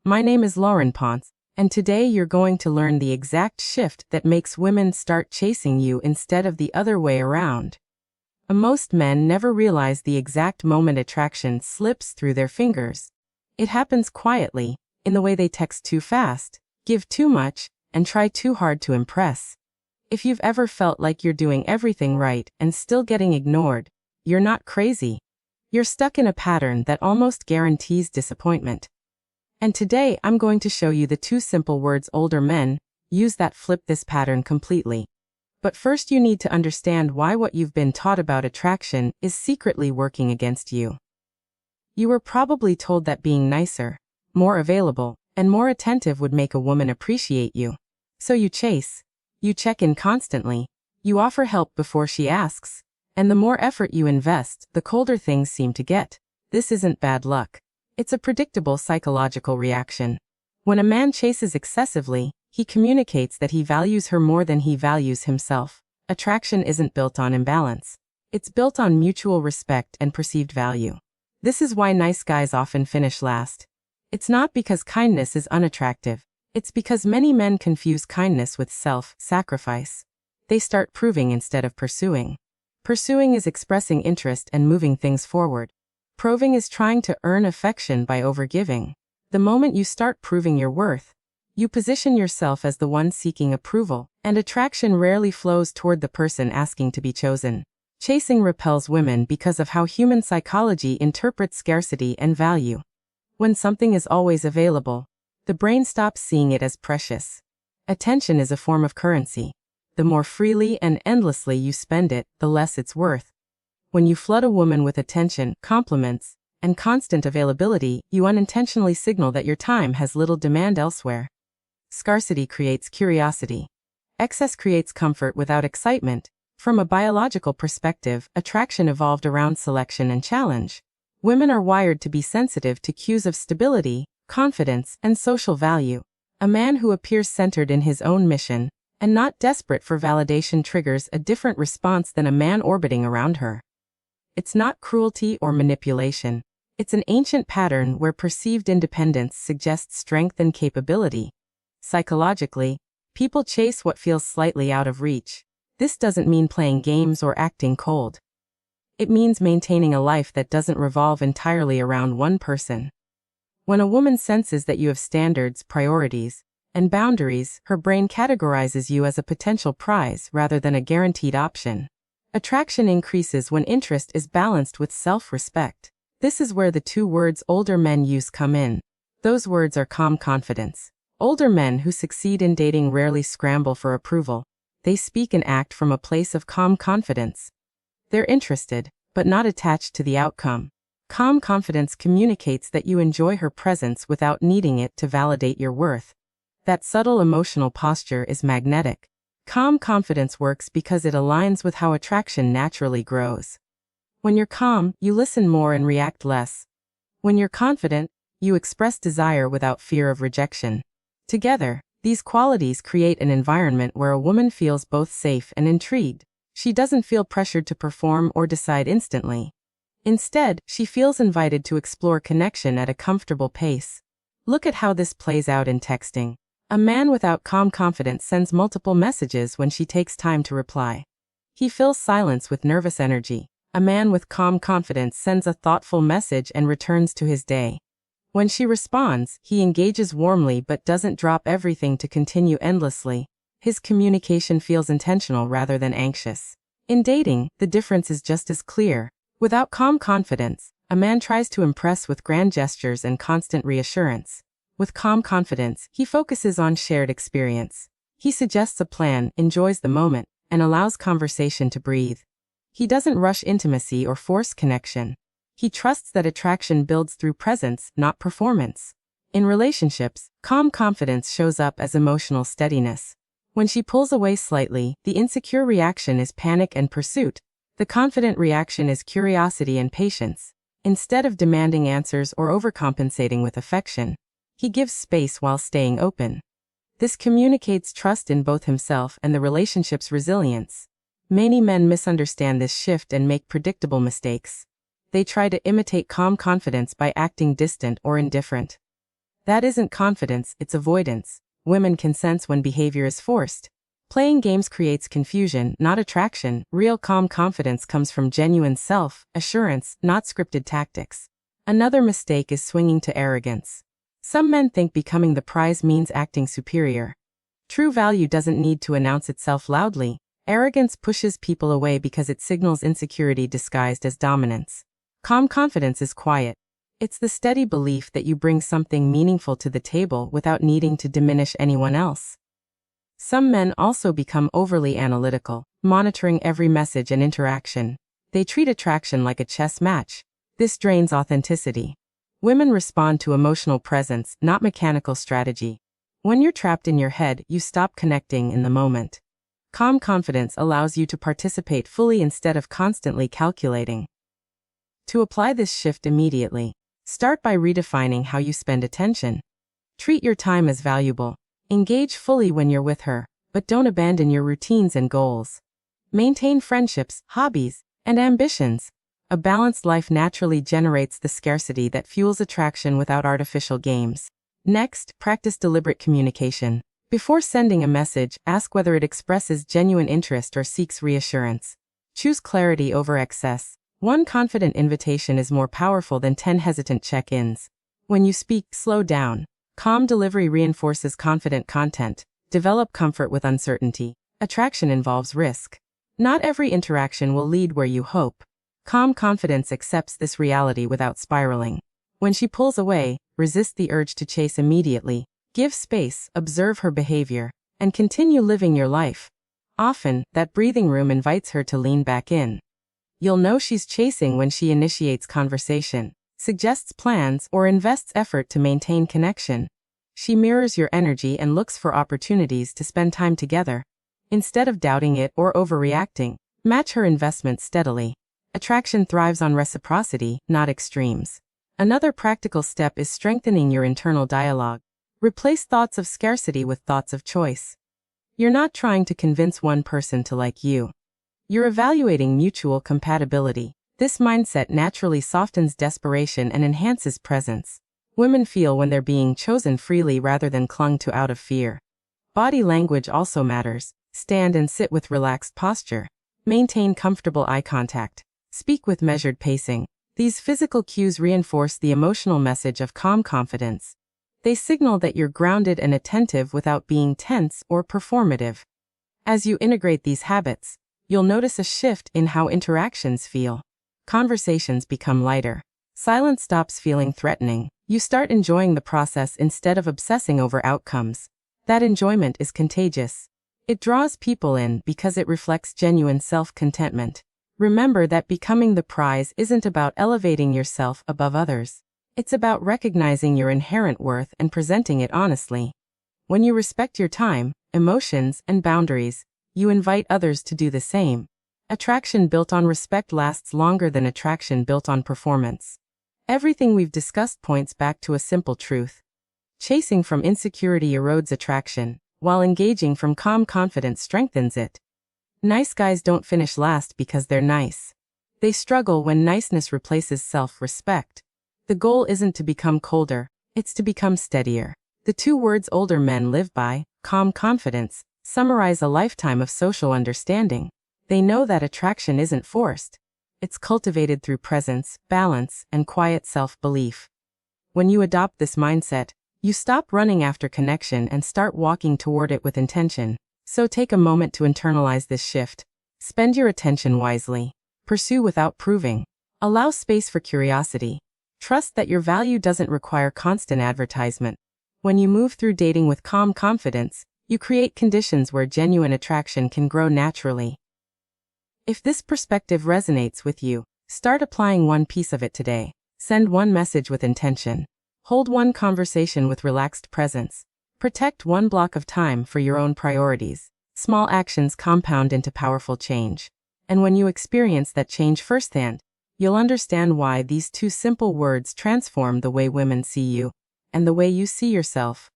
My name is Laurin Ponce, and today you're going to learn the exact shift that makes women start chasing you instead of the other way around. Most men never realize the exact moment attraction slips through their fingers. It happens quietly, in the way they text too fast, give too much, and try too hard to impress. If you've ever felt like you're doing everything right and still getting ignored, you're not crazy. You're stuck in a pattern that almost guarantees disappointment. And today I'm going to show you the 2 simple words older men use that flip this pattern completely. But first you need to understand why what you've been taught about attraction is secretly working against you. You were probably told that being nicer, more available, and more attentive would make a woman appreciate you. So you chase. You check in constantly. You offer help before she asks. And the more effort you invest, the colder things seem to get. This isn't bad luck. It's a predictable psychological reaction. When a man chases excessively, he communicates that he values her more than he values himself. Attraction isn't built on imbalance. It's built on mutual respect and perceived value. This is why nice guys often finish last. It's not because kindness is unattractive. It's because many men confuse kindness with self-sacrifice. They start proving instead of pursuing. Pursuing is expressing interest and moving things forward. Proving is trying to earn affection by overgiving. The moment you start proving your worth, you position yourself as the one seeking approval, and attraction rarely flows toward the person asking to be chosen. Chasing repels women because of how human psychology interprets scarcity and value. When something is always available, the brain stops seeing it as precious. Attention is a form of currency. The more freely and endlessly you spend it, the less it's worth. When you flood a woman with attention, compliments, and constant availability, you unintentionally signal that your time has little demand elsewhere. Scarcity creates curiosity. Excess creates comfort without excitement. From a biological perspective, attraction evolved around selection and challenge. Women are wired to be sensitive to cues of stability, confidence, and social value. A man who appears centered in his own mission, and not desperate for validation, triggers a different response than a man orbiting around her. It's not cruelty or manipulation. It's an ancient pattern where perceived independence suggests strength and capability. Psychologically, people chase what feels slightly out of reach. This doesn't mean playing games or acting cold. It means maintaining a life that doesn't revolve entirely around one person. When a woman senses that you have standards, priorities, and boundaries, her brain categorizes you as a potential prize rather than a guaranteed option. Attraction increases when interest is balanced with self-respect. This is where the 2 words older men use come in. Those words are calm confidence. Older men who succeed in dating rarely scramble for approval. They speak and act from a place of calm confidence. They're interested, but not attached to the outcome. Calm confidence communicates that you enjoy her presence without needing it to validate your worth. That subtle emotional posture is magnetic. Calm confidence works because it aligns with how attraction naturally grows. When you're calm, you listen more and react less. When you're confident, you express desire without fear of rejection. Together, these qualities create an environment where a woman feels both safe and intrigued. She doesn't feel pressured to perform or decide instantly. Instead, she feels invited to explore connection at a comfortable pace. Look at how this plays out in texting. A man without calm confidence sends multiple messages when she takes time to reply. He fills silence with nervous energy. A man with calm confidence sends a thoughtful message and returns to his day. When she responds, he engages warmly but doesn't drop everything to continue endlessly. His communication feels intentional rather than anxious. In dating, the difference is just as clear. Without calm confidence, a man tries to impress with grand gestures and constant reassurance. With calm confidence, he focuses on shared experience. He suggests a plan, enjoys the moment, and allows conversation to breathe. He doesn't rush intimacy or force connection. He trusts that attraction builds through presence, not performance. In relationships, calm confidence shows up as emotional steadiness. When she pulls away slightly, the insecure reaction is panic and pursuit. The confident reaction is curiosity and patience. Instead of demanding answers or overcompensating with affection, he gives space while staying open. This communicates trust in both himself and the relationship's resilience. Many men misunderstand this shift and make predictable mistakes. They try to imitate calm confidence by acting distant or indifferent. That isn't confidence, it's avoidance. Women can sense when behavior is forced. Playing games creates confusion, not attraction. Real calm confidence comes from genuine self-assurance, not scripted tactics. Another mistake is swinging to arrogance. Some men think becoming the prize means acting superior. True value doesn't need to announce itself loudly. Arrogance pushes people away because it signals insecurity disguised as dominance. Calm confidence is quiet. It's the steady belief that you bring something meaningful to the table without needing to diminish anyone else. Some men also become overly analytical, monitoring every message and interaction. They treat attraction like a chess match. This drains authenticity. Women respond to emotional presence, not mechanical strategy. When you're trapped in your head, you stop connecting in the moment. Calm confidence allows you to participate fully instead of constantly calculating. To apply this shift immediately, start by redefining how you spend attention. Treat your time as valuable. Engage fully when you're with her, but don't abandon your routines and goals. Maintain friendships, hobbies, and ambitions. A balanced life naturally generates the scarcity that fuels attraction without artificial games. Next, practice deliberate communication. Before sending a message, ask whether it expresses genuine interest or seeks reassurance. Choose clarity over excess. One confident invitation is more powerful than 10 hesitant check-ins. When you speak, slow down. Calm delivery reinforces confident content. Develop comfort with uncertainty. Attraction involves risk. Not every interaction will lead where you hope. Calm confidence accepts this reality without spiraling. When she pulls away, resist the urge to chase immediately. Give space, observe her behavior, and continue living your life. Often, that breathing room invites her to lean back in. You'll know she's chasing when she initiates conversation, suggests plans, or invests effort to maintain connection. She mirrors your energy and looks for opportunities to spend time together. Instead of doubting it or overreacting, match her investment steadily. Attraction thrives on reciprocity, not extremes. Another practical step is strengthening your internal dialogue. Replace thoughts of scarcity with thoughts of choice. You're not trying to convince one person to like you. You're evaluating mutual compatibility. This mindset naturally softens desperation and enhances presence. Women feel when they're being chosen freely rather than clung to out of fear. Body language also matters. Stand and sit with relaxed posture. Maintain comfortable eye contact. Speak with measured pacing. These physical cues reinforce the emotional message of calm confidence. They signal that you're grounded and attentive without being tense or performative. As you integrate these habits, you'll notice a shift in how interactions feel. Conversations become lighter. Silence stops feeling threatening. You start enjoying the process instead of obsessing over outcomes. That enjoyment is contagious. It draws people in because it reflects genuine self-contentment. Remember that becoming the prize isn't about elevating yourself above others. It's about recognizing your inherent worth and presenting it honestly. When you respect your time, emotions, and boundaries, you invite others to do the same. Attraction built on respect lasts longer than attraction built on performance. Everything we've discussed points back to a simple truth. Chasing from insecurity erodes attraction, while engaging from calm confidence strengthens it. Nice guys don't finish last because they're nice. They struggle when niceness replaces self-respect. The goal isn't to become colder, it's to become steadier. The two words older men live by, calm confidence, summarize a lifetime of social understanding. They know that attraction isn't forced. It's cultivated through presence, balance, and quiet self-belief. When you adopt this mindset, you stop running after connection and start walking toward it with intention. So take a moment to internalize this shift. Spend your attention wisely. Pursue without proving. Allow space for curiosity. Trust that your value doesn't require constant advertisement. When you move through dating with calm confidence, you create conditions where genuine attraction can grow naturally. If this perspective resonates with you, start applying one piece of it today. Send one message with intention. Hold one conversation with relaxed presence. Protect one block of time for your own priorities. Small actions compound into powerful change. And when you experience that change firsthand, you'll understand why these two simple words transform the way women see you and the way you see yourself.